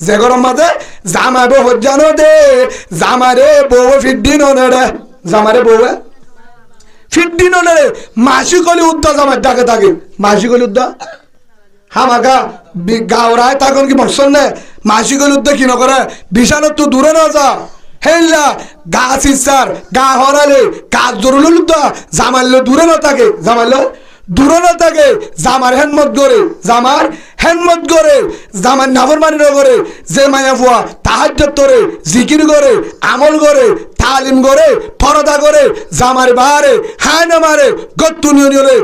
যে গরম মাঝে জামাবে হজ্জানো দে জামারে বউ ফিদ্দিন রে জামারে বউ ফিদ্দিন রে মাসি কলি উদ্দা জামার ডাকে থাকে মাসি কলি উদ্দা হামাকা গাওরায় তখন কি মকসদ নে মাসি কলি উদ্দা কি নকরে বিশালত তো দূরে না যা হেল্লা গাছ ইচ্ছার গা হরালে গাছ জরুল উদ্দা জামাইলে দূরে না থাকে জামাইলে দূরে না থাকে জামার হেনমত করে জামার হেনমত করে জামার নাফরমানি না করে যে মায়া ফুয়া তাহাজ্জুদ করে জিকির করে আমল করে তালিম করে পরদা করে জামার বাহারে হায় না মারে গত্তু নিয়রে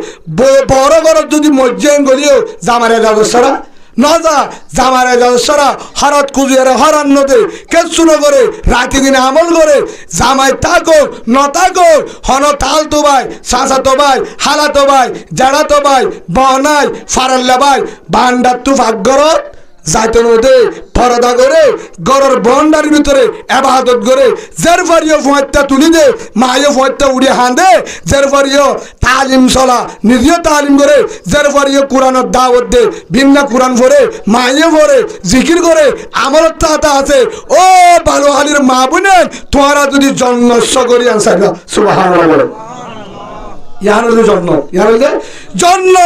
বড় বড় যদি মজ্জেন গলিও জামারে যাদসরা নজা জামারে যাদসরা হরত কুজিয়ারে হরান নদে কেসু না করে রাতি দিনে আমল করে জামাই তাকো ন তাকো হন তাল তো ভাই সাসা তো ভাই হালা তো ভাই জাড়া তো ভাই বনাই ফারাল্লা ভাই বান্ডার তু ভাগ্যরত যাইতো নদে পরদা করে গরর বন্ডার ভিতরে ইবাদত করে জেরফারিও ফুয়াত্তা তুলি দে মায়ও ফুয়াত্তা উড়িয়ে হান দে জেরফারিও তালিম চলা নিজেও তালিম করে জেরফারিও কোরআনের দাওয়াত দে বিন্না কোরআন পড়ে মায়ও পড়ে জিকির করে আমলত তাতা আছে ও ভালো হালির মা বোনেন তোমরা যদি জন্মস্ব করি আনসার সুবহানাল্লাহ বলে ইয়ার হলো জন্ম ইয়ার হলো জন্ম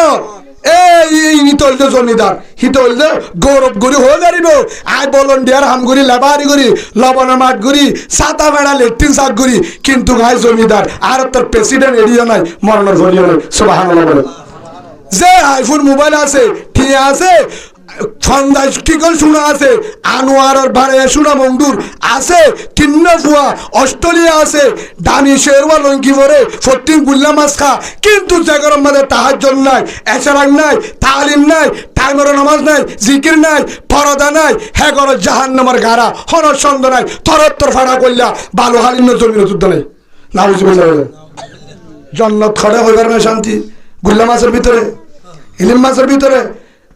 এই হিতলদে জমিদার হিতলদে গৌরব গুরি হয়ে দাঁড়িব আয় বলন ডিয়ার হামগুড়ি লেবারি গুড়ি লবণ মাঠ গুড়ি সাতা বেড়া লেট্রিন শাক গুড়ি কিন্তু আয় জমিদার আর তোর প্রেসিডেন্ট এরিয়া নাই মরণের ভরিয়া নাই সুবহানাল্লাহ বলে যে আইফোন মোবাইল আছে ঠিক আছে সন্ধ্যায় টিকল শোনা আছে আনোয়ারের বাড়ে শোনা মন্ডুর আছে কিন্ন ফুয়া অস্ট্রেলিয়া আছে দামি শেরওয়া লঙ্কি পরে ফটিং গুল্লা মাছ খা কিন্তু জাগরম মাঝে তাহাজ্জুদ নাই এশরাক নাই তালিম নাই টাইমের নামাজ নাই জিকির নাই পরদা নাই হে গর জাহান্নামের গাড়া হনর ছন্দ নাই তরত্তর ফাড়া কইলা ভালো হালিন্য জমির যুদ্ধ নাই নাউজুবিল্লাহ জান্নাত খড়ে হইবার না শান্তি গুল্লা মাছের ভিতরে ইলিম মাছের ভিতরে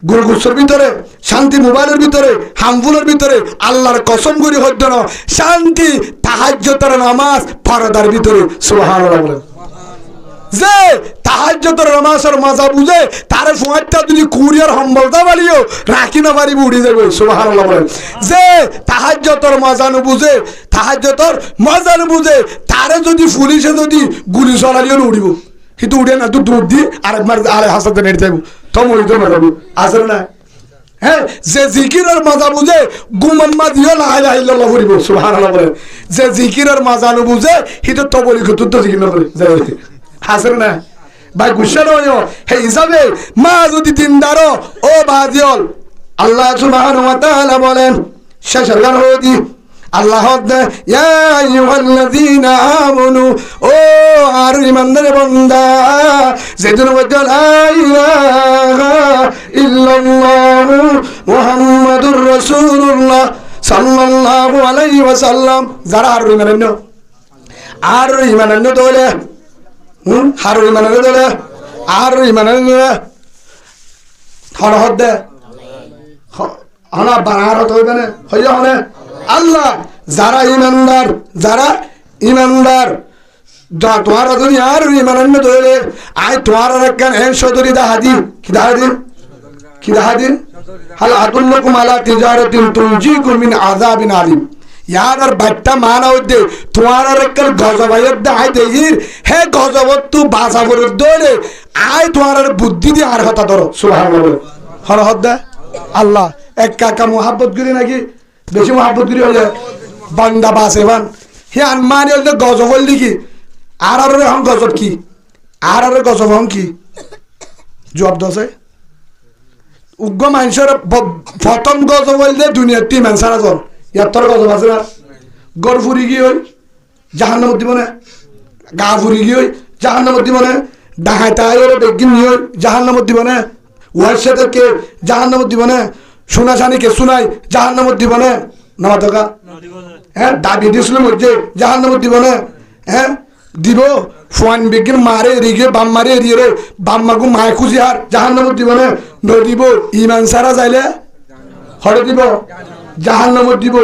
গুরগুসের ভিতরে শান্তি মোবাইলের ভিতরে হামফুলের ভিতরে আল্লাহর কসম করি হইতো না শান্তি তাহাজ্জুদের নামাজ পরদার ভিতরে সুবহানাল্লাহ বলেন যে তাহাজ্জুদের নামাজের মজা বুঝে তারে ফুয়াইটা যদি কুরিয়ার সম্বলতা বালিও রাখি না পারিব উড়ি যাবে সুবহানাল্লাহ বলেন যে তাহাজ্জুদের মজা ন বুঝে তাহাজ্জুদের মজা ন বুঝে তারে যদি পুলিশে যদি গুলি চলালিও উড়িব কিন্তু উড়ে না তুই দৌড় দি আরেকবার আরে হাসাতে নেড়ে যাবো তমরিত মারাবো আসলে না হ্যাঁ যে জিকিরের মজা বুঝে গুমাম্মা দিও লা ইলাহা ইল্লাল্লাহ বলিব সুবহানাল্লাহ বলে যে জিকিরের মজা ন বুঝে হিতো তবলি কত তো জিকির না করে আসলে না ভাই গুসা নয় হে হিসাবে মা যদি দিনদার ও বাদিয়ল আল্লাহ সুবহানাহু ওয়া তাআলা বলেন শেষের গান হদি আল্লাহ ইয়া আইয়ুহাল্লাযীনা আমানু ও আর ইমানদার বান্দা যেদিন বলেন লা ইলাহা ইল্লাল্লাহ মুহাম্মাদুর রাসূলুল্লাহ সাল্লাল্লাহু আলাইহি ওয়াসাল্লাম যারা আর ইমানান্য দলে আর ইমানান্য দলে আর ইমানান্য হন হদে হনা বানারত হইবে না হইয়া হনে আল্লাহ যারা ইমানদার তোমারা যদি আর ইমানান্য ধরে আয় তোমার রাখেন এন সদরি দাহাদি কি দাহাদি হাল আদুল্লাকুম আলা তিজারাতিন তুনজিকুম মিন আযাবিন আলিম ইয়ার বাট্টা মানা হইতে তোমার রাখেন গজবাইয়ের দাহাই দেহির হে গজবত তু বাসা করে দরে আয় তোমার বুদ্ধি দিয়ে আর কথা ধরো সুবহানাল্লাহ হর হদ্দা আল্লাহ এক কাকা মোহাব্বত করি নাকি বেশি মহাব্বত করি হলে বান্দা বাসে বান হে আনমানি হলে গজব হল দেখি আর এখন গজব কি আর গজব হন কি জবাব দশে উগ্র মানুষের প্রথম গজব হইলে দুনিয়ার টি মানুষের আজন ইয়ার তোর গজব আছে না গড় ফুরি গিয়ে হই জাহান্নামত দিব না গা ফুরি গিয়ে হই জাহান্নামত দিব না ডাহাই তাই বেগিন নিয়ে হই জাহান্নামত দিব না ওয়ার সাথে কে জাহান্নামত দিব না শোনা শানিকে শোনাই জাহান্নামত দিব না না টাকা হ্যাঁ দাবি দিয়েছিল মধ্যে জাহান্নামত দিব না হ্যাঁ দিব ফোয়ান বেগিন মারে রিগে বাম মারে এরিয়ে রে বাম মাগু মায় খুঁজি আর জাহান্নামত দিব না দিব ইমান সারা যাইলে হরে দিব জাহান্নামত দিব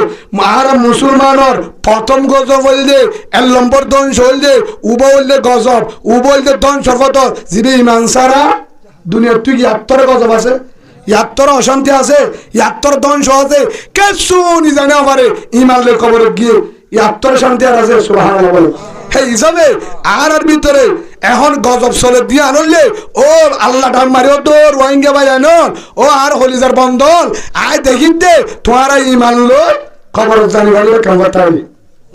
আর মুসলমানের প্রথম গজব হইলে 1 নম্বর ধ্বংস হইলে উবা হইলে গজব উবা হইলে ধ্বংস কত যিনি ইমান সারা দুনিয়ার তুই কি আত্মরে গজব আছে ইয়াত্তর অশান্তি আছে, ইয়াত্তর ধ্বংস আছে, কিছু নি জানে আমারে ইমানলে খবর গিয়ে ইয়াত্তর শান্তি আর আছে। সুবহানাল্লাহ বলে হে হিসাবে আর ভিতরে এখন গজব চলে দিয়ে আনলে ও আল্লাহ টান মারি ও তোর রোহিঙ্গা ভাই আনল ও আর হলিজার বন্ধন আয় দেখি দে তোমার ইমান লো খবর জানি ভালো কেমন কথা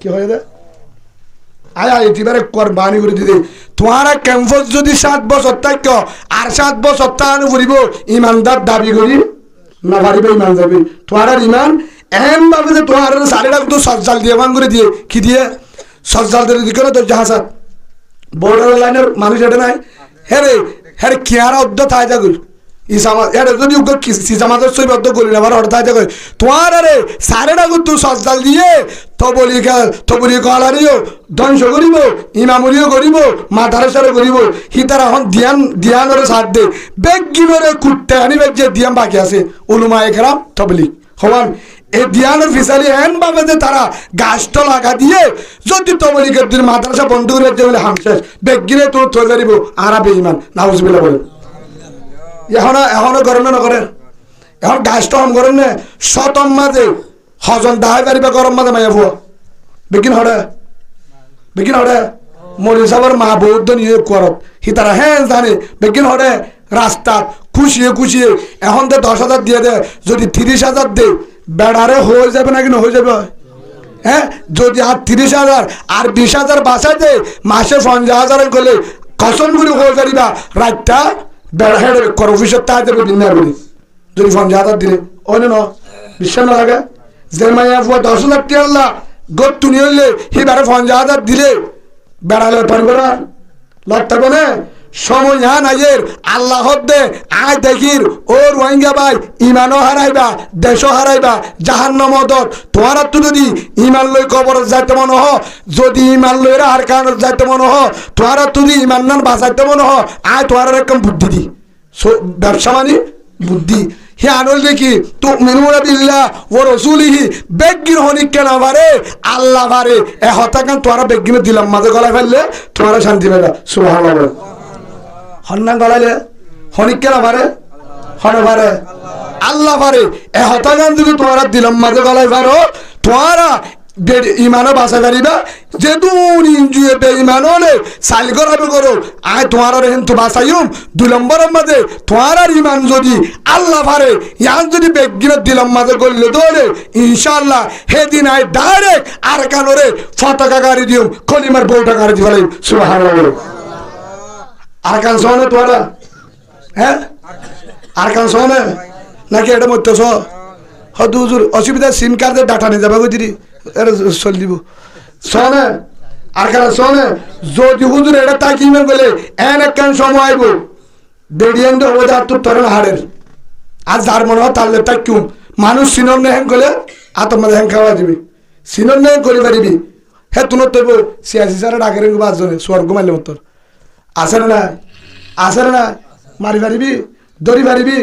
কি হয়ে যায় আয় আয় এবারে কোরবানি করে দিদি তোমার ক্যাম্পাস যদি 7 বছর থাক আর 7 বছর তাহলে ঘুরিব ইমানদার দাবি করি না পারিবে ইমান যাবে তোমার ইমান এমন ভাবে যে তোমার সাড়েটা তো সজ্জাল দিয়ে মান করে দিয়ে কি দিয়ে সজ্জাল দিয়ে দিকে না তোর জাহাজ বর্ডার লাইনের মানুষ এটা নাই হ্যাঁ রে হ্যাঁ কিয়ারা অর্ধ থাই যাগুল ইসামা এটা যদি সিসামাদের সই বদ্ধ করি না আবার অর্ধ থাই যাগুল তোমার আরে সাড়েটা তুই সজ্জাল দিয়ে তবলি কলারিও ধ্বংস করিব ইমামুরিও করিব মাদ্রাসারে করিব হিতার এখন দিয়ানরে সাথ দে বেগিনরে কুটতে আনিবে যে দিয়ান বাকি আছে উলুমা একরাম তবলি হমান এই দিয়ানের ফিসালি এন ভাবে যে তারা গাছটা লাগা দিয়ে যদি তবলিগের দিন মাদ্রাসা বন্ধ করে বলে হামশেষ বেগিনে তোর থয়ে যারিব আরা বেঈমান নাউজুবিল্লাহ বলে এখনো করেন না করে এখন গাছটা হম করেন না শতম মাঝে হজন দাহাই পারিবা গরম মাঝে মাইয়া ফুয়া বেগিন হরে মরি সাবার মা বৌদ্ধ নিয়ে করত হিতারা হ্যাঁ জানে বেগিন হরে রাস্তা খুশিয়ে এখন তো 10,000 দিয়ে দে যদি 30,000 দে বেড়ারে হয়ে যাবে না কিনা হয়ে যাবে হ্যাঁ যদি আর 30,000 আর 20,000 বাঁচা দে মাসে 50,000 করলে কসম করে হয়ে যারিবা রাতটা বেড়া হেঁড়ে কর অফিসের তা দেবে দিনের বলি যদি 50,000 দিলে ওই না বিশ্বাস না লাগে যে মাইয়া ফুয়া 10,000 টি আল্লাহ গোট টুনি হইলে হি বেড়া 50,000 দিলে বেড়ালে পারবে না লাগতে না সময় নাইয়ের আল্লাহ দে আয় দেখির ও রোহিঙ্গা ভাই ইমানও হারাইবা দেশও হারাইবা জাহান্নাম দর তোমার তো যদি ইমান লই কবর যাইতে মনে হ যদি ইমান লইরা আর কান যাইতে মনে হ তোমার তো যদি ইমান নান বাঁচাইতে মনে হ আয় তোমার এরকম বুদ্ধি দি ব্যবসা মানে বুদ্ধি হে আনল দেখি তো মিনুরা বিল্লাহ ও রসুলিহি বেগিন হনিক কেন পারে আল্লাহ পারে এ হতাকান তোরা বেগিনে দিলাম মাঝে গলায় ফেললে তোমার শান্তি পেলা সুবহানাল্লাহ হন্না গলাইলে হনিক কেন পারে হনে পারে আল্লাহ পারে এ হতাকান যদি তোমরা দিলাম মাঝে গলায় পারো তোমরা ইমানও বাঁচা পারিবা যে দুন ইঞ্জুয়ে বেঈমান হলে সাইল করাবে করো আয় তোমার কিন্তু বাঁচাইম 2 নম্বরের মাঝে তোমার ইমান যদি আল্লাহ পারে ইয়ান যদি বেগিনে দিলাম মাঝে করলে দৌড়ে ইনশাআল্লাহ সেদিন আয় ডাইরেক্ট আর কানরে পতাকা গাড়ি দিম কলিমার বউটা গাড়ি দি ফেলাই সুবহানাল্লাহ আর কান শোনে তোরা হ্যাঁ আর কান শোনে নাকি এটা মরতেছ হয়তো হুজুর অসুবিধা সিম কার্ডের ডাটা নিয়ে যাবে দিদি এটা চল দিব শোনে আর কান শোনে যদি হুজুর এটা তাকি ইমেল বলে এন একখান সময় আইব বেরিয়ান তো হবো যার তোর তরেন হাড়ের আর যার মনে হয় তার লেপটা কিউ মানুষ সিনর নে হ্যাং করলে আর তোমার হ্যাং খাওয়া দিবি সিনর নে করে পারিবি হ্যাঁ তুনোর তৈব সিয়াসি সারা ডাকের বাসজনে স্বর্গ মারলে মতর আসে না মারি পারিবি দড়ি পারিবি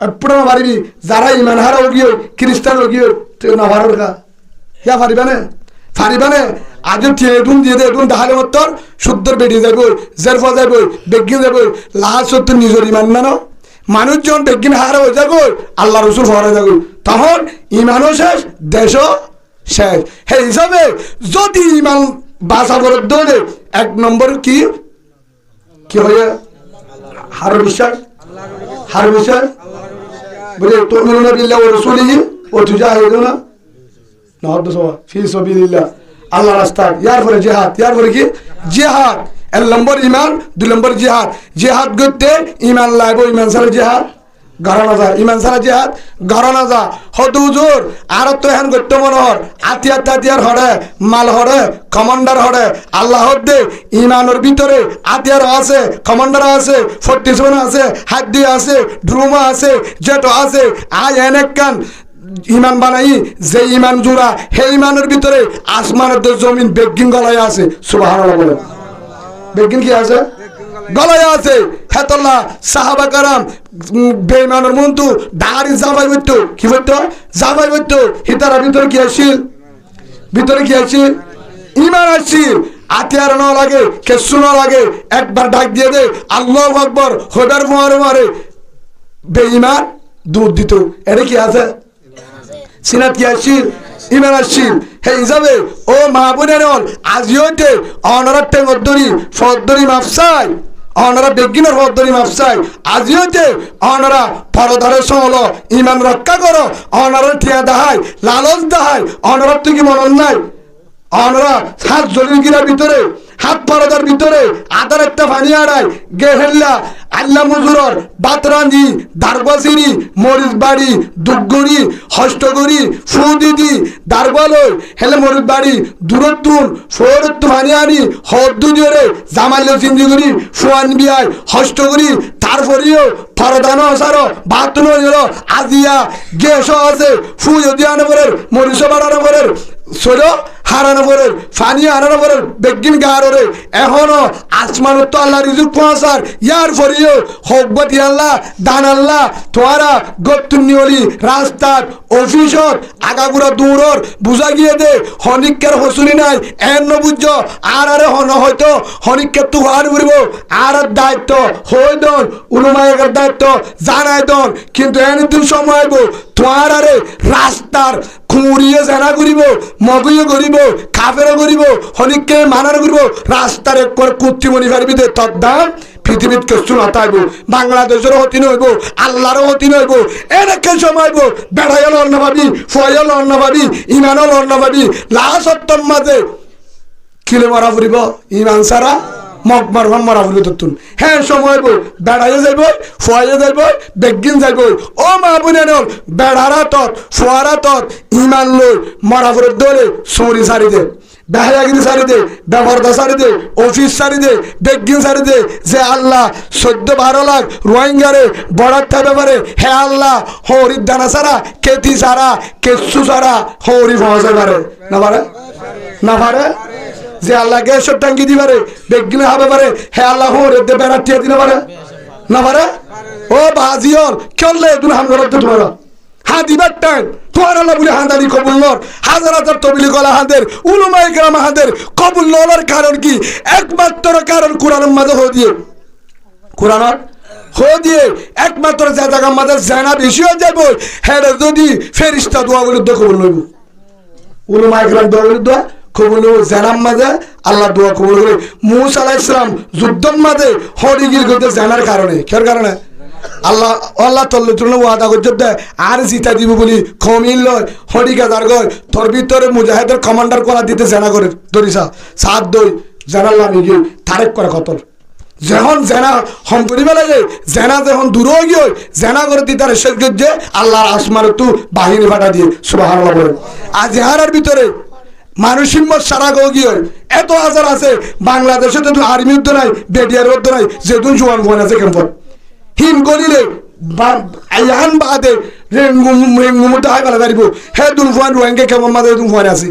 এপড়া পারিবি যারা ইমান হারা গিয়ে খ্রিস্টান গিয়ে না ভাড়ার কা হিয়া পারিবানে আজ ঠেটুন দিয়ে দে এটুন তাহলে মতর শুদ্ধর বেরিয়ে যাইব জেরফা যাইব বেগিন যাইব লাস্ট সত্য নিজের ইমান না মানুষ যখন বেগিন হারা হয়ে যাবো আল্লাহ রসুল হরা যাবো তখন ইমানও শেষ দেশও শেষ সেই হিসাবে যদি ইমান বাসা করে দৌড়ে 1 নম্বর কি হয়ে হার বিশ্বাস বলে তুমিনুনা বিল্লাহি ওয়া রাসূলিহি ওয়া তুজাহিদুনা ফি সাবিলিল্লাহ আল্লাহ রাস্তায় ইয়ার পরে জিহাদ ইয়ার পরে কি জিহাদ 1 নম্বর ইমান 2 নম্বর জিহাদ করতে ইমান লাগবে ইমান ছাড়া জিহাদ ঘরানা যা ইমান ছাড়া জিহাদ ঘরানা যা হয়তো হুজুর আর তো এখন করতে মনে হর আতিয়ার হরে মাল হরে কমান্ডার হরে আল্লাহ দে ইমানের ভিতরে আতিয়ার আছে কমান্ডার আছে 47 আছে হাড্ডি আছে ড্রুমা আছে জেটো আছে আয় এনেকান ইমান বানাই যে ইমান জোড়া হে ইমানের ভিতরে আসমানের জমিন বেগিন গলায় আছে সুবহানাল্লাহ বলে বেগিন কি আছে গলায় আছে হেতল্লাহ সাহাবা কারাম বেঈমানের মন্তু দাড়ি জামাই হইতো কি হইতো জামাই হইতো হিতারা ভিতরে কি আসিল ইমান আসিল আতিয়ার না লাগে কেসু না লাগে একবার ডাক দিয়ে দে আল্লাহু আকবার হদার মারে বেঈমান দুধ দিত, এটা কি আছে? সিনাত কি আসছিল? ইমান আসছিল। হে হিসাবে ও মা বোনের আজিওতে অনারা টেঙ্গরি ফদ্দরি মাফসাই, অনারা বেগিনের ফদ্দরি মাফসাই আজিওতে অনারা পরদারের সমল ইমান রক্ষা করো, অনারা টিয়া দাহাই লালচ দাহাই, অনারা তুই কি মনন নাই? অনারা হাত জলিগিরার ভিতরে হাত পরদার ভিতরে আদার একটা পানি আড়াই গেহেল্লা আল্লাহ মজুরর বাতরাঞ্জি দারবাসিরি মরিচ বাড়ি দুগগড়ি হস্তগড়ি ফুদিদি দারবালই হেলে মরিচ বাড়ি দূরত্তুন ফোরত্তু পানি আনি হদ্দুজরে জামাইল চিন্দিগুড়ি ফুয়ান বিয়াই হস্তগড়ি তারপরেও পরদানো সারো বাতনো হলো আজিয়া গেস আছে ফুয় দিয়ানো করে মরিচ বাড়ানো করে সরো হারানো করে ফানি হারানো করে বেগিন গাড়রে এখনো আসমানত তো আল্লাহ রিজুক পৌঁছার ইয়ার পরেও হকবত আল্লাহ দান আল্লাহ তোয়ারা গপ্তুনিওলি রাস্তার অফিসত আগাগুড়া দূরর বুঝা গিয়ে দে হনিকের হসুনি নাই এন বুঝ আর আরে হন হয়তো হনিকের তু হার উড়ব আর দায়িত্ব হই দন উলুমায়ের দায়িত্ব জানাই দন কিন্তু এন দিন সময় আইব তোয়ার আরে রাস্তার খুঁড়িয়ে জেনা করিব মগুয়ে করিব কাফেরও করিব হনিককে মানার করিব রাস্তার এক করে কুত্রিমণি পারবি দে তোর দাম পৃথিবীত কিছু নতাইব বাংলাদেশের হতি নইব আল্লাহরও হতি নইব এনেকে সময় বেড়াইও লড় পাবি ফয়ও লড় পাবি ইমানও লড় পাবি লাশত্তর মাঝে কিলে মরা ফুরিব ইমান সারা মগ মারবান মরা ফুরি তুন হ্যাঁ সময় বেড়াইয়ে যাইব ফয়ে যাইব বেগিন যাইব ও মা বোনের বেড়ারা তত ফোয়ারা তত ইমান লই মরা ফুরের দলে চুরি সারি দে বেহায়াগিরি সারি দে ব্যবহারদা সারি দে অফিস সারি দে বেগিন সারি দে যে আল্লাহ 14-12 লাখ রোহিঙ্গারে বড়ার ব্যাপারে হে আল্লাহ হরির দানা সারা কেতি সারা কেসু সারা হরি ফসে পারে না পারে না পারে যে আল্লাহ গ্যাসের ট্যাঙ্কি দিবারে বেগিনে হবে পারে হে আল্লাহ হরে দে বেড়া টিয়া দিতে পারে না পারে ও বাজিয়ল চললে তুমি হাম করতে তোমার হা দিবার টাইম তোমার আল্লাহ বলে হাঁদারি কবুল নর হাজার হাজার তবিলি গলা হাঁদের উলুমাই গ্রাম হাঁদের কবুল নলার কারণ কি একমাত্র কারণ কোরআনের মাঝে হয়ে দিয়ে কোরআনের হয়ে দিয়ে একমাত্র যে জায়গার মাঝে জানা বেশি হয়ে যাবো হ্যাঁ যদি ফেরিস্তা দোয়া বলে দোয়া কবুল লইব উলুমাই গ্রাম দোয়া বলে দোয়া কবুল জানার মাঝে আল্লাহ দোয়া কবুল করে মুসা আলাইহিস সালাম যুদ্ধের মাঝে হরিগির করতে জানার কারণে কের কারণে আল্লাহ আল্লাহ তল্লে তুলনা ওয়াদা করতে দেয় আর জিতা দিব বলি কমিল লয় হরিকা যার গয় তোর ভিতরে মুজাহিদের কমান্ডার করা দিতে জানা করে ধরিসা সাত দই জানালাম গিয়ে তারেক করে কতল যখন জেনা হম করিবে লাগে জেনা যখন দূর হয়ে গিয়ে জেনা করে দিতে শেষ করছে আল্লাহর আসমানের তু বাহিনী ফাটা দিয়ে সুবহানাল্লাহ বলেন আজ ইহার ভিতরে মানুষ হিম্মত সারা গিয়ে এত হাজার আছে বাংলাদেশে তো আর্মি যুদ্ধ নাই বেডিয়ার যুদ্ধ নাই যেদিন জোয়ান ফোন আছে কেমন হিম গলিলে আইহান বাদে রেঙ্গুমুটা হাই পালা দাঁড়িব হে দুন ফোয়ান রোহিঙ্গা কেমন মাঝে তুমি ফোন আছি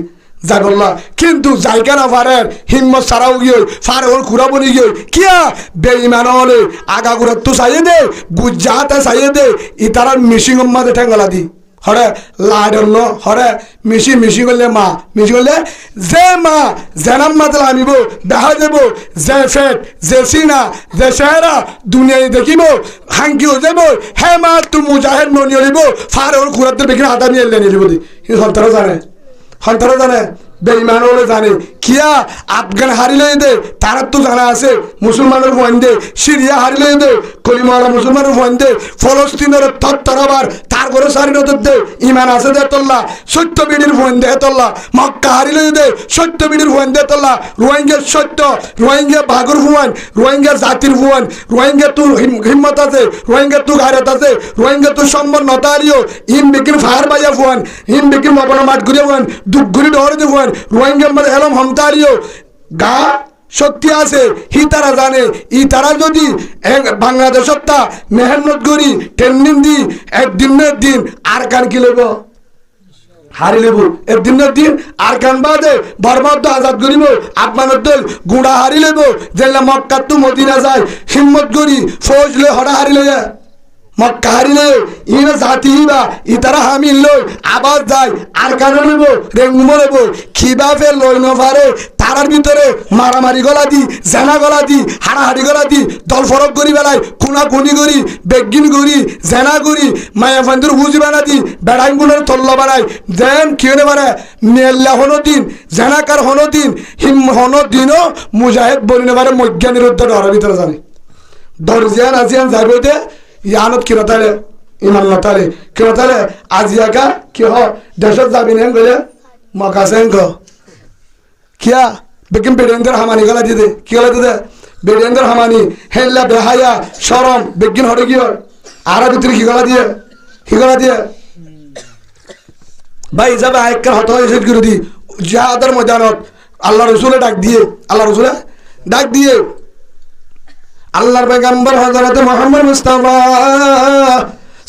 জাগল্লা কিন্তু জায়গা না ফারের হিম্মত সারাও গিয়ে ফারে ওর ঘুরাবো নি গিয়ে কিয়া বেইমান হলে আগা ঘুরার তো চাইয়ে দে গুজাতে চাইয়ে দে ইতারার মিশিং মাঝে ঠেঙ্গলা দি হরে লাইডন হরে মিশি মিশি করলে মা মিশি করলে যে মা জেনাম মাতলা আনিব দেখা যাব যে ফেট যে সিনা যে চেহারা দুনিয়ায় দেখিব হাঙ্কি হয়ে যাব হে মা তু মুজাহেদ ননিয়ে নিব ফার ওর ঘুরাতে বেশি হাতা নিয়ে এলে নিব দি সন্তানও জানে বেঈমান হলে জানে কিয়া আফগান হারিলে দে তার তো জানা আছে মুসলমানের ভয় দে সিরিয়া হারিলে দে কলিমাওয়ালা মুসলমানের ভয় দে ফলস্তিনের তত্তরাবার তার ঘরে স্বাধীনতা দে ইমান আছে দে তোল্লা সত্য বিডির ভয় দে তোল্লা মক্কা হারিলে দে সত্য বিডির ভয় দে তোল্লা রোহিঙ্গা সত্য রোহিঙ্গা ভাগর ভুয়ান রোহিঙ্গা জাতির ভুয়ান রোহিঙ্গা তোর হিম্মত আছে রোহিঙ্গা তোর গায়রত আছে রোহিঙ্গা তোর সম্মান নতারিও ইম বিকিন ফায়ার বাইয়া ভুয়ান ইম বিকিন মবনা মাঠ ঘুরে ভুয়ান দুঃখ ঘুরি ডরে ভুয়ান রোহিঙ্গা মানে এলম হমতারিও গা শক্তি আছে হি তারা জানে ই তারা যদি বাংলাদেশত মেহনত করি ট্রেনিং দি একদিনের দিন আর কান কি লইব হারি লেবু একদিনের দিন আর কান বাদে বরবাদ আজাদ করিব আপনার দল গুড়া হারি লেব যেলা মক্কা তু মদিনা যায় হিম্মত করি ফৌজ লে হরা হারি লইয়া মক্কা হারিলে ইনো জাতি বা ইতারা হামিল লই আবার যায় আর কারণ লইব রেঙ্গুমো লইব খিবা ফের লই নপারে তারার ভিতরে মারামারি গলা দি জেনা গলা দি হাড়াহাড়ি গলা দি দল ফরক করি বেলায় খুনা খুনি করি বেগিন করি জেনা করি মায়া ফান্দুর হুজি বানা দি বেড়াই গুণের তল্ল বানাই দেন কি হনে পারে মেল্লা হনো দিন জেনাকার হনো দিন হিম হনো দিনও মুজাহিদ বলিনে পারে মজ্ঞানের উদ্ধার ডরের ভিতরে জানে দরজিয়ান আজিয়ান যাইবতে ইয়ানত কিরতালে ইমান লতালে কিরতালে আজিয়াকা কি হ দেশত যাবি নেন গলে মকাসেন ক কিয়া বেকিম বেডেন্দার হামানি গলা দিদে কি গলা দিদে বেডেন্দার হামানি হেল্লা বেহায়া শরম বেগিন হরে কি আর ভিতরে কি গলা দিয়ে ভাই যাবে আইকার হত হয়েছে গুরু দি জিহাদের ময়দানত আল্লাহ রসুলে ডাক দিয়ে আল্লাহর পয়গম্বর হযরত মুহাম্মদ মুস্তাফা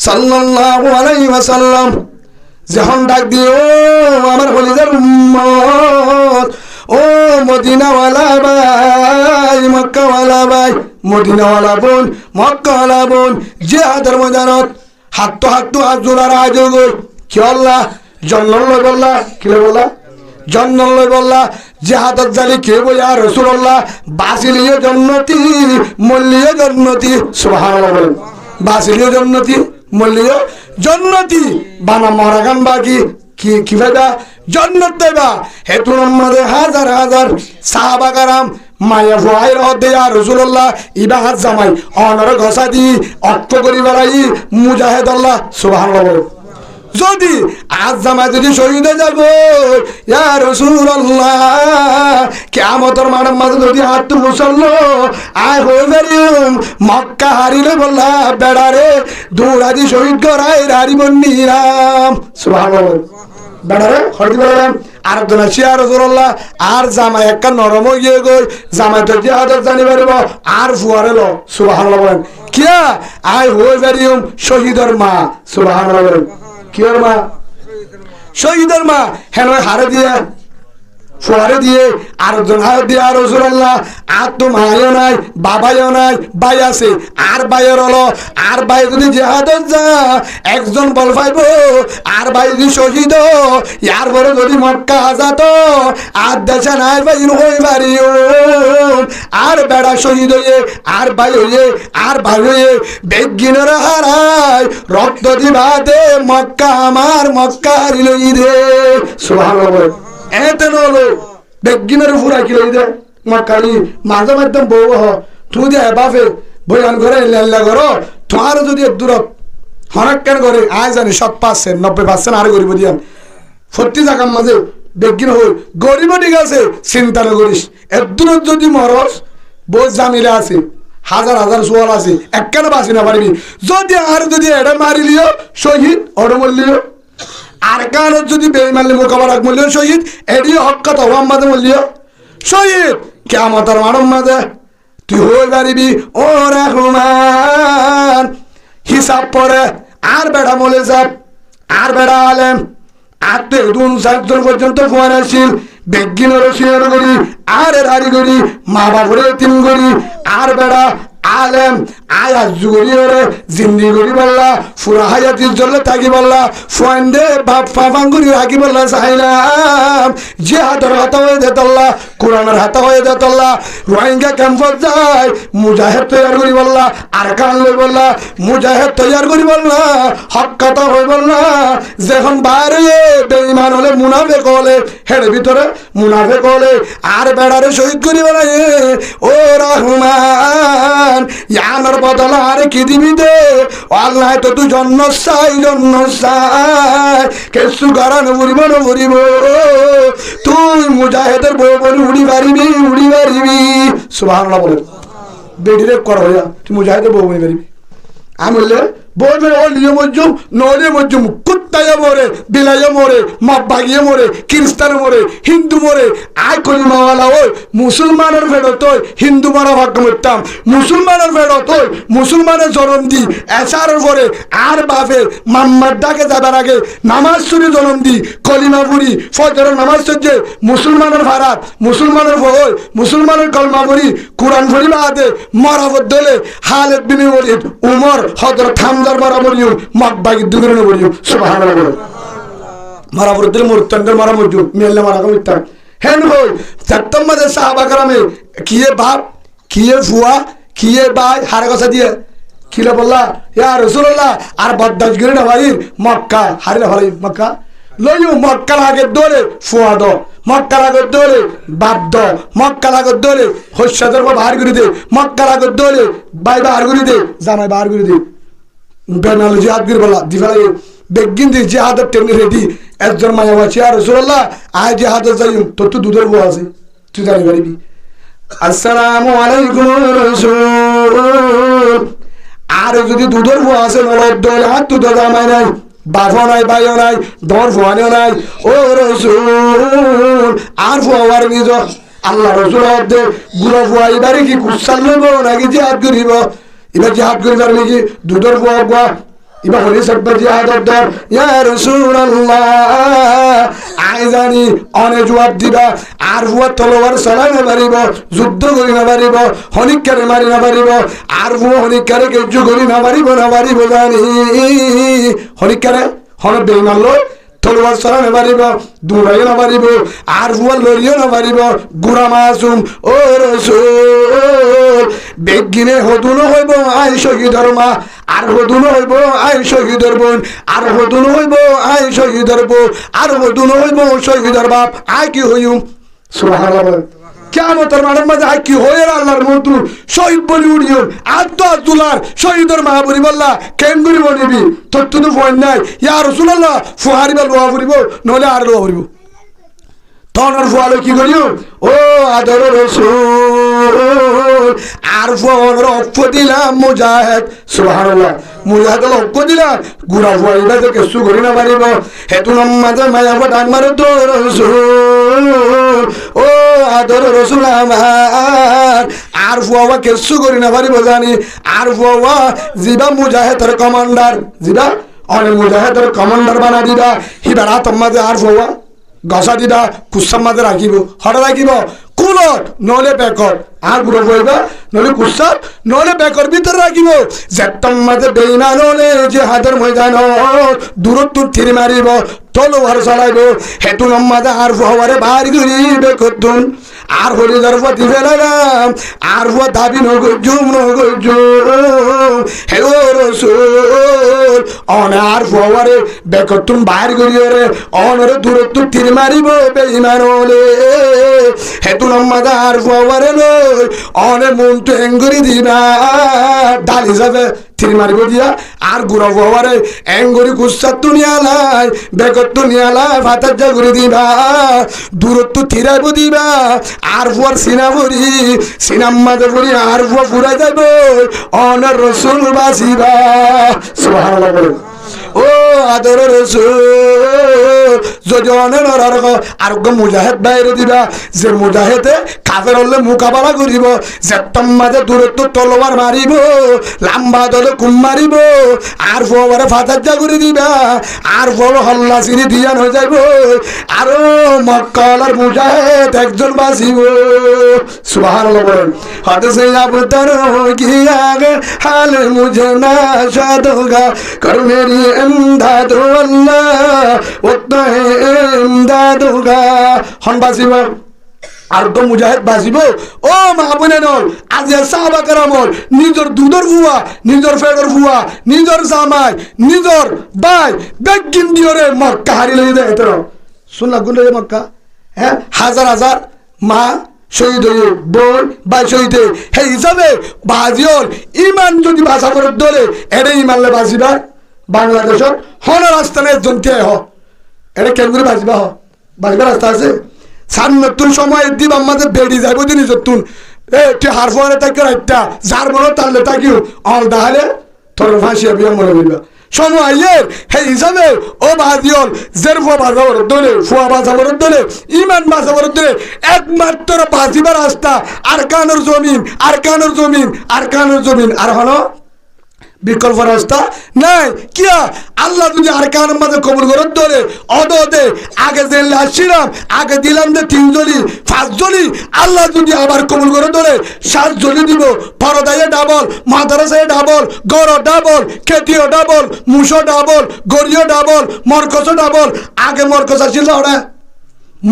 সাল্লাল্লাহু আলাইহি ওয়াসাল্লাম যখন ডাক দিয়ে ও আমার কলিজার উম্মত ও মদিনাওয়ালা ভাই মক্কাওয়ালা ভাই মদিনাওয়ালা বোন মক্কাওয়ালা বোন জিহাদের ময়দানত হাত জোড়ার আজ গই কি আল্লাহ জন্নল লই বললা কি বললা জন্নল লই বললা জিহাদত জালি কে বইয়া রাসূলুল্লাহ বাসিলিও জান্নাতি মল্লিও জান্নাতি সুবহানাল্লাহ বলেন বাসিলিও জান্নাতি মল্লিও জান্নাতি বানা মরাগান বাকি কি ফায়দা জান্নাত দেবা হেতুন আমাদের হাজার হাজার সাহাবা کرام মায়া ভয় রদে ইয়া রাসূলুল্লাহ ইবাহাত জামাই অনর ঘষা দি অর্থ করি বেড়াই মুজাহিদ আল্লাহ সুবহানাল্লাহ বলেন যদি আজ জামাই যদি শহীদ হয়ে যাব ইয়া রাসূলুল্লাহ কিয়ামতের মাঠের মাঝে যদি হাত মুসল্লো আয় হয়ে বেরিম মক্কা হারিলে বললা বেড়ারে দৌড়াদি শহীদ করাই রারি বন্নিরাম সুবহানাল্লাহ বেড়ারে হরদি বেড়ারাম আর একজন আছে ইয়া রাসূলুল্লাহ আর জামাই একটা নরম হয়ে গই জামাই তো জিহাদত জানি পারব আর ফুয়ারে লো সুবহানাল্লাহ বলেন কিয়া আয় হয়ে বেরিম শহীদের মা সুবহানাল্লাহ বলেন কিয়র মা শহীদের মা হেন হারে দিয়ে ফুয়ারে দিয়ে আর একজন হারে দিয়ে আর রাসূলুল্লাহ আর তো মায়ও নাই বাবাও নাই ভাই আছে আর ভাইয়ের হলো আর ভাই যদি জিহাদত যা একজন বল পাইব আর ভাই যদি শহীদ ইয়ার পরে যদি মক্কা আজাদ আর দেশে নাই ভাই হই পারিও আর বেড়া শহীদ হয়ে আর ভাই হয়ে আর ভাই হয়ে বেগিনের হারায় রক্ত দিবা দে মক্কা আমার মক্কা হারিলই রে সুবহানাল্লাহ এতে নলো বেগিনের ফুরা কি লই দে মক্কালি মাঝে মাধ্যম বউ হ তুই দে বাপে বয়ান করে লেল্লা করো তোমার যদি দূরত হনক কেন করে আয় জানি 7% 90% আর গরিব দিয়ান 40 জায়গার মাঝে বেগিন হই গরিব ঠিক আছে চিন্তা না করিস এর দূরত যদি মরস বউ জামিলা আছে হাজার হাজার সোয়াল আছে একখানে বাঁচি না পারবি যদি আর যদি এটা মারিলিও শহীদ অড়মল্লিও আর কারণ যদি বেঈমানলি মোকাবেলা মূল্য শহীদ এডি হক কথা ওয়াম্মাদে মূল্য শহীদ কিয়ামতের মাঠের মাঝে তুই হয়ে পারিবি ও রহমান হিসাব পরে আর বেড়া মলে যাব আর বেড়া আলেম আর তো 2-4 পর্যন্ত ফোন আসিল বেগিনের শিয়ার করি আর রারি করি মা বাপরে তিন করি আর বেড়া আলেম আয়া জুগরি ওরে জিন্দি করি বললা ফুরা হায়াতির জন্য থাকি বললা ফোয়ান্ডে বাপ ফাফাঙ্গুরি রাখি বললা চাইলাম জিহাদের হাতা হয়ে যেতল্লা কোরআনের হাতা হয়ে যেতল্লা রোহিঙ্গা ক্যাম্পত যায় মুজাহিদ তৈয়ার করি বললা আর কান লই বললা মুজাহিদ তৈয়ার করি বললা হক কথা হয়ে বললা যখন বাইরে বেঈমান হলে মুনাফিক হলে হের ভিতরে মুনাফিক হলে আর বেড়ারে শহীদ করি বলাই ও রহমান ইয়ানোর বদলা আরে কি দিবি দে আল্লাহ তো তুই জন্য চাই কেসু গারান উড়িব না উড়িব তুই মুজাহিদের বউ বলি উড়ি পারিবি সুবহানাল্লাহ বলে বেডিরে কর হইয়া তুই মুজাহিদের বউ বলি পারিবি আমি বললে বই মেরে ও লিয়ে মজ্জুম নলিয়ে মজ্জুম কুত্তায় মরে বিলাইয়ে মরে মাব্বাগিয়ে মরে খ্রিস্টান মরে হিন্দু মরে আয় কলিমাওয়ালা ওই মুসলমানের ফেরত ওই হিন্দু মারা ভাগ্য মরতাম মুসলমানের ফেরত ওই মুসলমানের জন্ম দি এসারের পরে আর বাপে মাম্মার ডাকে যাবার আগে নামাজ শুনে জন্ম দি কলিমা পুরি ফজরের নামাজ সজ্জে মুসলমানের ভাড়াত মুসলমানের ভয় মুসলমানের কলমা পুরি কোরআন পড়িবা হাতে মরাবত দলে হালেদ বিন ওয়ালিদ উমর হযরত হামজা হাজার মারা মরিও মগ বাগি দুগুরে মরিও সুবহানাল্লাহ মারা বরদের মুরতানদের মারা মরিও মেলে মারা কমিতা হেন হই সত্তম মাদে সাহাবা کرامে কিয়ে বাপ কিয়ে ফুয়া কিয়ে ভাই হারে কথা দিয়ে কিলে বললা ইয়া রাসূলুল্লাহ আর বদদাস গিরে না ভাই মক্কা হারে ভাই মক্কা লইও মক্কা লাগে দোলে ফুয়া দো মক্কা লাগে দোলে বাপ দো মক্কা লাগে দোলে হস্যাদের বাহার করে দে মক্কা লাগে দোলে ভাই বাহার করে দে জামাই বাহার করে দে বেনাল জিহাদ করে বলা দিফালে বেগিন দি জিহাদ টেনে রেডি একজন মায়া বাচ্চা ইয়া রাসূলুল্লাহ আয় জিহাদ যাইম তো তো দুধের বউ আছে তুই জানি পারবি আসসালামু আলাইকুম রাসূল আর যদি দুধের বউ আছে নলদ দোলে হাত তো জামাই নাই বাফা নাই ভাইও নাই দর ফুয়ানিও নাই ও রসুল আর ফুয়ার নিজ আল্লাহ রসুল দে গুলো ফুয়াই বাড়ি কি কুসাল লইব নাকি জিহাদ করিব এবার জিহাদ করি পারবি কি দুধের ফুয়া গুয়া এবার হলি সব্বার জিহাদ দর ইয়া রাসূলুল্লাহ আই জানি অনে জবাব দিবা আর ফুয়া তলোয়ার চালাই না পারিব যুদ্ধ করি না পারিব হনিকারে মারি না পারিব আর ফুয়া হনিকারে কেউ করি না পারিব জানি হনিকারে হন বেইমান লই তলোয়ার চালাই না পারিব দৌড়াইও না পারিব আর ফুয়া লড়িও না পারিব গুড়া মাসুম ও রাসূল বেগিনে হদুনো হইব আই শহীদর মা আর হদুনো হইব আই শহীদর বোন আর হদুনো হইব আই শহীদর বউ আর হদুনো হইব শহীদর বাপ আই কি হইম সুবহানাল্লাহ কিয়ামতের মাঠের মাঝে আই কি হয়ে আল্লাহর মন্ত্র শহীদ বলি উড়িও আত্ম আব্দুল্লাহ শহীদর মা বলি বললা কেন করিব নিবি তোর তো ফোন নাই ইয়া রাসূলুল্লাহ ফুহারিবা লোয়া করিব নহলে আর লোয়া করিব তনর ফুয়ালো কি করিও ও আদর রাসূল আর ফুয়ার অক্ষ দিলাম মুজাহিদ সুবহানাল্লাহ মুজাহিদ অক্ষ দিলাম গুড়া ফুয়াইবা তো কিছু করি না পারিব হেতু নামাজে মায়া ফাটান মারে তো রাসূল ও আদর রাসূল আমার আর ফুয়া কিছু করি না পারিব জানি আর ফুয়া জিবা মুজাহিদের কমান্ডার জিবা অনেক মুজাহিদের কমান্ডার বানা দিবা হিবারা তোমাদের আর ফুয়া গসা দিবা কুসার মাঝে রাখিব হঠাৎ রাখিব কুলত নহলে বেকর আর গুড়ো বইবা নহলে কুসার নহলে বেকর ভিতরে রাখিব যেতম মাঝে বেইমান হলে যে হাতের ময়দান দূরত্ব থিরি মারিব তলোয়ার চালাইব হেতু মাঝে আর ফুয়ারে বাহার ঘুরিবে কতুন আর হরিদার পতি ফেলাম আর ফুয়া দাবি নগজুম হে ও রাসূল অন আর ফুয়ারে বেকতুন বাহার ঘুরিয়ে রে অনরে দূরত্ব থিরি মারিব বেইমান হলে হেতু মাঝে আর ফুয়ারে লই অনে মন তো এঙ্গুরি দিবা ডাল হিসাবে থিরি মারিব দিয়া আর গুড়া ফুয়ারে এঙ্গুরি কুসার দুনিয়ালাই বেকত দুনিয়ালাই ফাতার যা ঘুরি দিবা দূরত্ব থিরাইব দিবা আর ফুয়ার সিনা ভরি সিনাম মাঝে ভরি আর ফুয়া ফুরাই যাইব অনার রসুল বাসিবা সুবহানাল্লাহ বলে ও আদর রাসূল যদি অনেক আরোগ্য মুজাহিদ বাইরে দিবা যে মুজাহিদে কাফের হলে মোকাবেলা করিব যেতম মাঝে দূরত্ব তলোয়ার মারিব লাম্বা দলে কুম মারিব আর ফুয়ারে ফাতার যা করে দিবা আর ফুয়া হল্লা চিনি দিয়ান হয়ে যাইব আরো মক্কালার মুজাহিদ একজন বাঁচিব সুবহানাল্লাহ বলেন হাদিসে আবতার হো গিয়া হাল মুঝে না সাদোগা কর মেরি ইমদাদ আল্লাহ ওতো হে ইমদাদুগা হন বাঁচিব আর তো মুজাহিদ বাঁচিব ও মা বোনে নল আজ সাহাবা কেরামল নিজের দুধের ফুয়া নিজের ফেডর ফুয়া নিজের জামাই নিজের ভাই বেগিন দিয়রে মক্কা হারি লই দেয় তো শুনলা গুলো মক্কা হ্যাঁ হাজার হাজার মা শহীদ হয়ে বোন বা শহীদ হে হিসাবে বাজিওল ইমান যদি ভাষা করে দলে এটা ইমানলে বাঁচিবা বাংলাদেশত হন রাস্তা নেই জনতে হ এটা কেন করে বাঁচবা হ বাঁচবার রাস্তা আছে সার নতুন সময় দিব আমাদের বেড়ি যাইব জিনিস তুন এ তুই হার ফোয়ারে তাকে একটা যার মনে তাহলে তাকিও অল দাহালে তোর ফাঁসি বিয়ে মনে করিবা সময় আইয়ের হে হিসাবে ও বাজিওল জের ফুয়া বাজাবার দলে ফুয়া বাজাবার দলে ইমান বাজাবার দলে একমাত্র বাঁচিবার রাস্তা আর কানোর জমিন আর কানোর জমিন আর কানোর জমিন আর হলো বিকল্প রাস্তা নাই কিয়া আল্লাহ যদি আর কার মাঝে কবুল করে ধরে অদে আগে জেলে আসছিলাম আগে দিলাম যে 3 জলি 5 জলি আল্লাহ যদি আবার কবুল করে ধরে 7 জলি দিব পরদায়ে ডাবল মাদ্রাসায় ডাবল গড় ডাবল খেতিও ডাবল মুসো ডাবল গড়িও ডাবল মরকসও ডাবল আগে মরকস আসছিল ওরা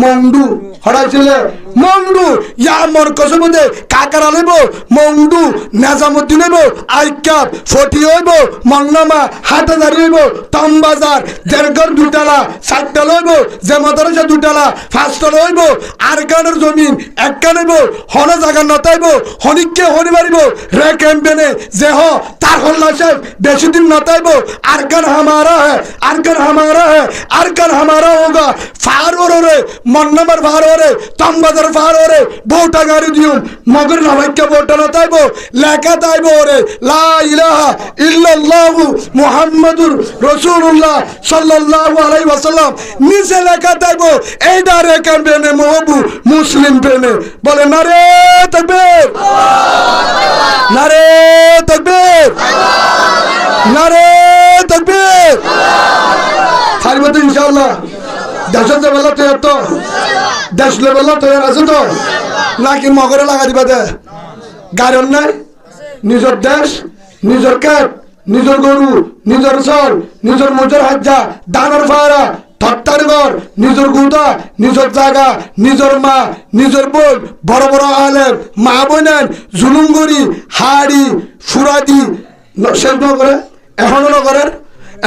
মংডু হরাইছিলে মংডু ইয়া মরকস মধ্যে কাকারা লইব মংডু নাজামুদ্দিন হইব আইকাপ ফটি হইব মংনামা হাটাদারি হইব তামবাজার দেড়ঘর দুটালা 7টা লইব যে মাদ্রাসা দুটালা 5টা লইব আর কানের জমিন এক কান হইব হন জায়গা নতাইব হনিককে হনি মারিব রে ক্যাম্পেনে যে হ তার হল্লা সাহেব বেশি দিন নতাইব আর কান হামারা হ্যায় আর কান হামারা হ্যায় আর কান হামারা হোগা ফারওর রে মন্নামার ফারওরে তামবাজার ফারওরে বউটা গাড়ি দিউম মগর নামাইকে বউটা নতাইব লেখা তাইব ওরে লা ইলাহা ইল্লাল্লাহু মুহাম্মাদুর রাসূলুল্লাহ সাল্লাল্লাহু আলাইহি ওয়াসাল্লাম নিচে লেখা তাইব এইটা রে ক্যাম্পেনে মহবু মুসলিম পেনে বলে নারে তাকবীর নারে তাকবীর নারে তাকবীর ফারিবত ইনশাআল্লাহ দেশের লেভেল তৈরি তো দেশ লেভেল তৈরি আছে তো নাকি মগরে লাগা দিবা দে গাড়ি নাই নিজের দেশ নিজের ক্যাপ নিজের গরু নিজের চর নিজের মোজর হাজ্জা দানের ফায়রা থট্টার ঘর নিজের গুদা নিজের জায়গা নিজের মা নিজের বোন বড় বড় আলেম মা বোনেন জুলুমগড়ি হাড়ি ফুরাদি শেষ নগরে এখনো নগরের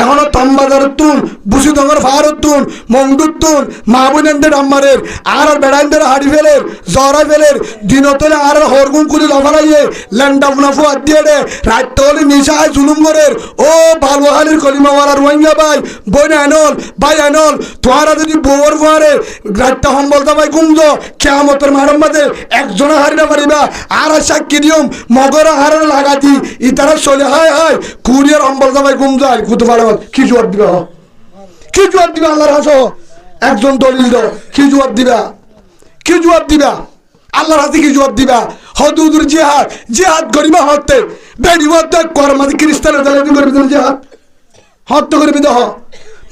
এখনো তম্বাজার তুন বুসি দঙ্গর ফারত তুন মংদুর তুন মা বোনেনদের আম্মারের আর বেড়াইনদের হাড়ি ফেলের জরা ফেলের দিনতলে আর হরগুন কুলি লফালাইয়ে ল্যান্ডা মুনাফু আদিয়ে দে রাত হলে নিশায় জুলুম করের ও ভালবহালির কলিমাওয়ালা রোহিঙ্গা ভাই বোন আনল ভাই আনল তোহারা যদি বউর ফুয়ারে রাতটা সম্বলতা ভাই গুমজ কেয়ামতের মারম মাঝে একজনে হারিনা পারিবা আর সাক্ষী দিয়ম মগরা হারের লাগাতি ইতারা চলে হায় হায় কুরিয়ার সম্বলতা ভাই গুমজ আর কুতু কি জবাব দিবা কি জবাব দিবা আল্লাহর হাসো একজন দলিল দাও কি জবাব দিবা কি জবাব দিবা আল্লাহর হাতে কি জবাব দিবা হদুদুর জিহাদ জিহাদ করিবা হতে বেড়ি হতে কর্মাদি খ্রিস্টানের দলে করবি তুমি জিহাদ হত্যা করবি দেহ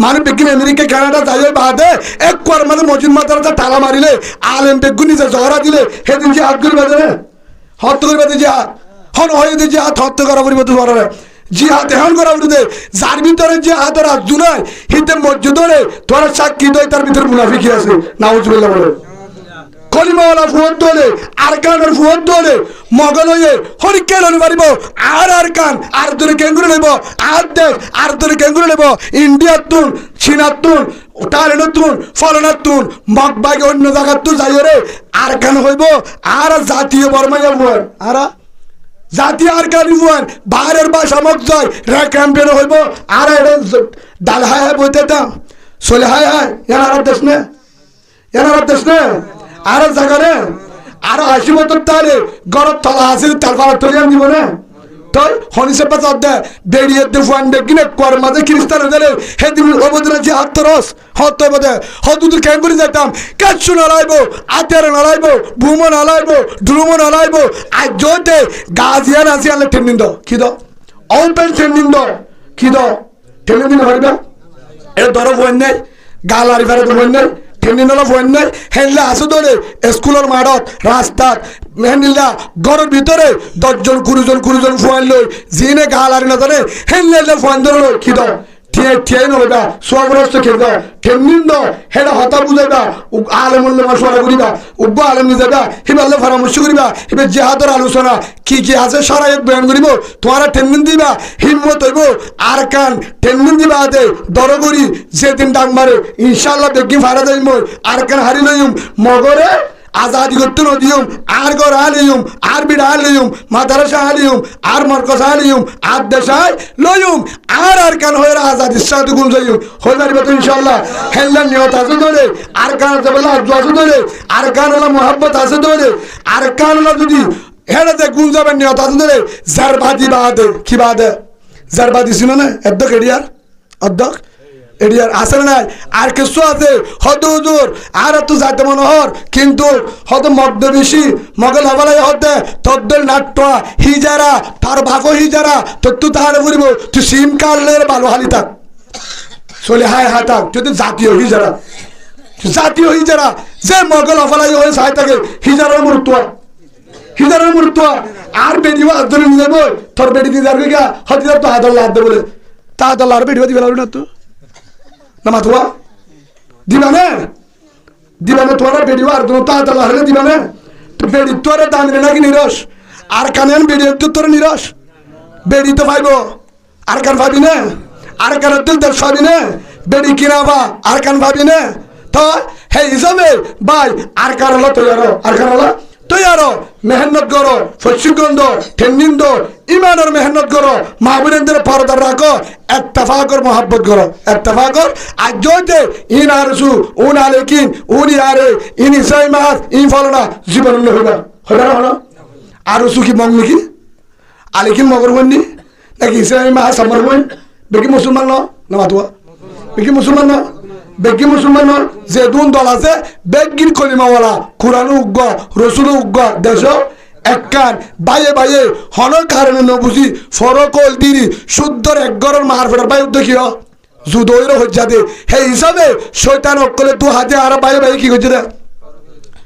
মানুষ বেগুন আমেরিকা কানাডা যাই বাদে এক কর্মাদের মজুদ মাতারা টালা মারিলে আলেম বেগুন নিজে জহরা দিলে সেদিন জিহাদ করবে হত্যা করবে জিহাদ হন হয়ে দিয়ে জিহাদ হত্যা করা করবে তো ধরে জিহাদ এখন করা উঠে যার ভিতরে যে হাতের রাজ্য নয় হিতে মসজিদরে তোরা সাক্ষী দেয় তার ভিতরে মুনাফিকি আছে নাউজুবিল্লাহ বলে কলিমাওয়ালা ফুয়ত দলে আর কানের ফুয়ত দলে মগল হয়ে হরিকে লনি পারিব আর কান আর দরে কেঙ্গুরে লইব আর দেশ আর দরে কেঙ্গুরে লইব ইন্ডিয়ার তুন চীনার তুন টাইল্যান্ডের তুন ফলনার তুন মগবাগে অন্য জায়গার তুন যাই রে আর কান হইব আর জাতীয় বর্মাইয়া ফুয়ার আর জাতীয় আর কানি ফুয়ান বাইরের বাসা মগ যায় রে ক্যাম্পেন হইব আর ডাল হায় হায় বইতে দাম চলে হায় হায় এনার দেশ নে এনার দেশ নে আর জায়গা রে আর 80 বছর তাহলে গরব তলা আছে তার পাড়া তলিয়ান দিব না তোর হনিসে পাঁচ দে বেরিয়ে দে ফুয়ান বেগিনে কর মাঝে খ্রিস্টান হয়ে হেদিন অবদিন যে আত্মরস হত বদে হদুদুর কেন করে যেতাম কাচ্ছু নালাইব আতের নালাইব ভূম নালাইব ড্রুম নালাইব আজ জোতে গাজিয়ান আসিয়ালে ট্রেনিং দ কি দ ওপেন ট্রেনিং দ কি দ ট্রেনিং হরিবা এটা ধরো বই নাই গালারি ফেরে তো বই নাই ট্রেনিং বই নাই হেনলে আসো ধরে স্কুলের মাঠত রাস্তাত মেহেনিল্লা ঘরের ভিতরে 10 জন 20 জন ফুয়ান লই জিনে গালারি না ধরে হেনলে ফুয়ান ধরে লই কি দ ঠিয়াই নলবা সোয়াগ্রস্ত খেলবা ট্রেনিং দ হেডা হতা বুঝাইবা আলেমুল্লাহ মাশওয়ারা করিবা উব্বা আলেম নিজাবা হিবাল্লে পরামর্শ করিবা হিবে জিহাদের আলোচনা কি কি আছে শরায়ত বয়ান করিব তোমারা ট্রেনিং দিবা হিম্মত হইব আর কান ট্রেনিং দিবা আদে দর করি যেদিন ডাক মারে ইনশাআল্লাহ বেগি ফারা যাইম আর কান হারি লইম মগরে আজাদি করতে নদিয়ম আর ঘর আলিয়ম আর বিড়া আলিয়ম মাদ্রাসা আলিয়ম আর মরকজ আলিয়ম আর দেশায় লইম আর কান হয়ে আজাদির সাথে গুণ যাইম হয়ে যাবে তো ইনশাআল্লাহ হেল্লা নিয়ত আছে ধরে আর কান যাবেলা আজ আছে ধরে আর কান হলো মোহাব্বত আছে ধরে আর কান হলো যদি হেড়াতে গুণ যাবেন নিয়ত আছে ধরে জারবাদি বাদে কি বাদে জারবাদি ছিল না অর্ধক এডিয়ার অর্ধক এডিয়ার আসলে নাই আর কিছু আছে হয়তো হুজুর আর তো যাইতে মনোহর কিন্তু হয়তো মদ্য বেশি মগল হবালাই হতে তদ্দল নাট্য হিজারা তার ভাগো হিজারা তো তুই তাহারে বলিব তুই সিম কার্ডের ভালো হালি থাক চলে হায় হায় থাক তুই তো জাতীয় হিজারা যে মগল হবালাই হয়ে চাই থাকে হিজারার মূর্ত আর বেটি ধরে নিয়ে যাবো তোর বেটি দিয়ে যাবে গা হয়তো তো হাতল্লা হাত বলে তা হাতল্লা আর বেটি দিবে না তো না মাথুয়া দিবানে তোমার বেড়ি আর তাড়াতাড়ি হারলে দিবানে তো বেড়ি তোর দামি নাকি নিরস আর কানেন বেড়ি তোর নিরস বেড়ি তো পাইব আর কান ভাবি না আর কানের তুই দেশ ভাবি না বেড়ি কিনাবা আর কান ভাবি না তো হে হিসাবে ভাই আর কার হলো তৈয়ারো মেহনত করো ফসিগন্ধ ঠেন্নিন্দ ইমানের মেহনত করো মাহবুবের পর্দা রাখো এত্তেফাকর মোহাব্বত করো এত্তেফাকর আর জয়তে ইন আরসু উন আলেকিন উনি আরে in Isai mass in Falna জীবন হইবা হলো আরসু কি মগ নাকি আলেকিন মগর বন্নি নাকি ইসাই মাস আমার বই বেকি মুসলমান না মাতুয়া বেকি মুসলমান যে দুন দল আছে বেগিন কলিমাওয়ালা কোরআন উগ্গ রসুল উগ্গ দেশ একখান বাইয়ে হনর কারণে নবুঝি ফরকল দিরি শুদ্ধর একগরের মার ফেটার বাই দেখিও জুদৈর হজ্জাতে সেই হিসাবে শৈতান অকলে দু হাতে আর বাইয়ে কি করছে রে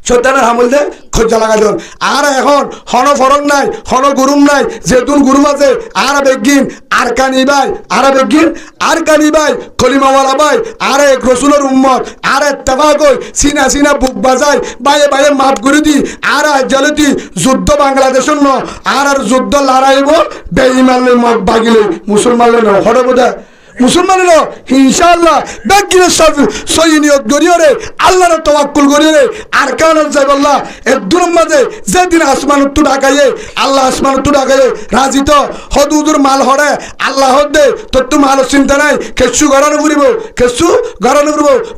শৈতানের হামল দে খোঁজা লাগা দেন আর এখন হন ফরক নাই হন গুরুম নাই যেতুন গুরুম আছে আর বেগিন আর কানি ভাই কলিমাওয়ালা ভাই আর এক রসুলের উম্মত আর এত্তেফা কই সিনা বুক বাজাই বাইয়ে মাফ করে দি আর জলতি যুদ্ধ বাংলাদেশের ন আর যুদ্ধ লড়াইব বেঈমানলে মত বাগিলে মুসলমানলে ন হড় বোধা মুসলমানের ইনশাআল্লাহ বেগিনের সহি নিয়ত গড়িয়ে আল্লাহর তাওয়াক্কুল গড়িয়ে আর কারণ যাই বললা এর দুর মাঝে যেদিন আসমান উত্তু ডাকাইয়ে আল্লাহ আসমান উত্তু ডাকাইয়ে রাজি তো হদুদুর মাল হরে আল্লাহ হদে তোর তো মাল চিন্তা নাই কেসু গড়ানো ঘুরিব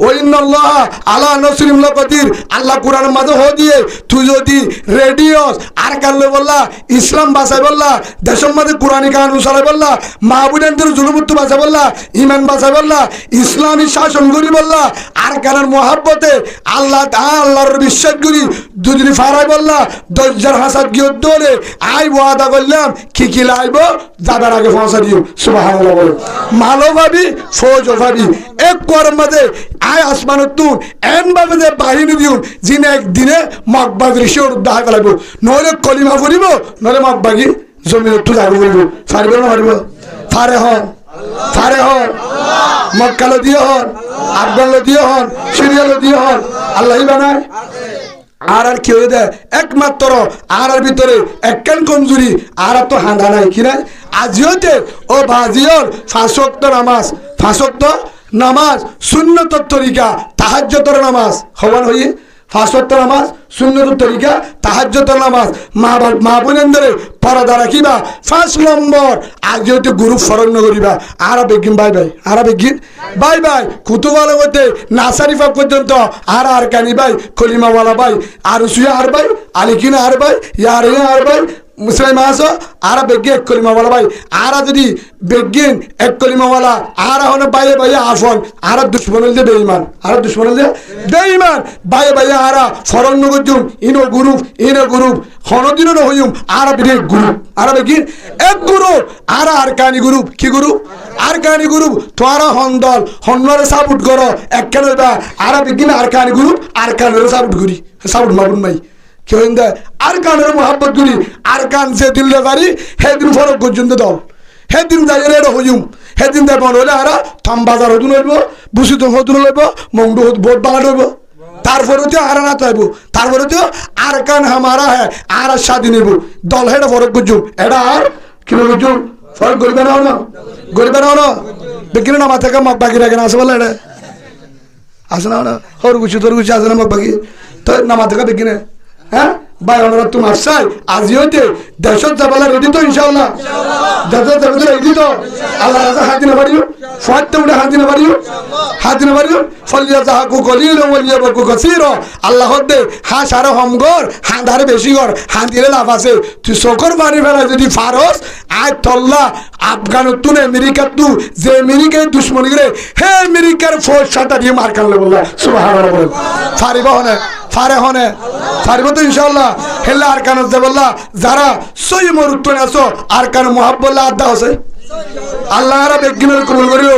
ওইন্নাল্লাহ আলা নসরিম লকদির আল্লাহ কোরআনের মাঝে দিয়ে তুই যদি রেডিওস আর কারলে বললা ইসলাম বাঁচাই বললা দেশের মাঝে কোরআনী কানুন চালাই বললা মাহবুবের জুলুমুত্তু বাঁচাই বললা ইমান বাঁচাই বললা ইসলামী শাসন করি বললা আর কারণ মহাব্বতে আল্লাহর বিশ্বাস করি দুদিন ফারাই বললা দজ্জার হাসাদ গিয়ে দৌড়ে আই ওয়াদা করলাম কি লাইব যাবার আগে পৌঁছা দিও সুবহানাল্লাহ বলো মালো ভাবি ফৌজ ভাবি এক কর মাঝে আয় আসমান তুন এন ভাবে যে বাহিনী দিও যিনি একদিনে মকবাদ ঋষি উদ্ধার ফেলাইব নহলে কলিমা ফুরিব নহলে মকবাগি জমিন একটু যাবো বলিব ফারিব না ফারে হন মক্কালো দিয়ে হন আফগানলো দিয়ে হন সিরিয়ালো দিয়ে হন আল্লাহ বানায় আর কি হয়ে দেয় একমাত্র আর ভিতরে একখান কমজুরি আর তো হাঁদা নাই কি নাই আজিওতে ও ভাজিওর ফাঁসক্ত নামাজ সুন্নতর তরিকা তাহাজ্জুদের নামাজ হওয়ান হইয়ে ফাঁসক্ত নামাজ সুন্নতর তরিকা তাহাজ্জুদের নামাজ মা বোনেন্দরে পরদা রাখিবা 5 নম্বর আজিওতে গুরু ফরণ্য করিবা আর বেগিন বাই কুতুবালা হতে নাসারিফা পর্যন্ত আর কানি ভাই কলিমাওয়ালা ভাই আর সুয়া আর ভাই আলিকিনা আর ভাই ইয়ারিনা আর ভাই মুসলিম আসো আর বেগে এক কলিমাওয়ালা ভাই আর যদি বেগিন এক কলিমাওয়ালা আর হনে বাইয়ে আফন আর দুশ্মন হইলে বেঈমান বাইয়ে আর ফরণ্য করজুম ইনো গ্রুপ হনদিনও নহইম আর বেগে গ্রুপ আর বেগিন এক গ্রুপ আর কানি গ্রুপ কি গ্রুপ আর কানি গ্রুপ তোরা হন্নরে সাপোর্ট করো একখান হইবা আর বেগিন আর কানি গ্রুপ আর কানের সাপোর্ট মাবুন ভাই কেউ আর কানের মোহাব্বত করি আর কান যে দিলে পারি সেদিন ফরক পর্যন্ত দল সেদিন যাই রেড হইম সেদিন যাই মনে হলে আর থাম বাজার হতুন হইব বুসিত হতুন হইব মংডু বোট বাগান হইব তারপরেও আর না চাইব তারপরেও আর কান হামারা হ্যাঁ আর স্বাধীন হইব দল হেটা ফরক করছুম এটা আর কিনে করছুম ফরক গরিবে না বিক্রি না মাথা মগ বাকি রাখে না আসে বলে এটা আসে না হরগুছি আছে না মগ বাকি তো না মাথা বিক্রি হ্যাঁ ভাই আমরা তোমার চাই আজি হইতে দেশত যাবালা রেডি তো ইনশাআল্লাহ দেশত যাবালা রেডি তো আল্লাহ রাজা হাতি না পারিও ফাটতে উঠে হাতি না পারিও ফলিয়া যাহাকু গলিল ওলিয়া বকু গসির আল্লাহ দে হা সারা হমগর হা ধারে বেশি গর হা দিলে লাভ আছে তুই সকর বাড়ি ফেলা যদি ফারস আয় তল্লা আফগানত তুনে আমেরিকাত তু যে আমেরিকায় দুশ্মনী করে হে আমেরিকার ফৌজ সাটা দিয়ে মার কানলে বললা সুবহানাল্লাহ বলেন ফারিব হনে ফারে হনে ফারিব তো ইনশাআল্লাহ হেল্লা আর কানত যে বললা যারা সই মরুত্তনে আছো আর কান মুহাব্বল্লাহ আদা আছে আল্লাহরা বেগিনের কবুল করিও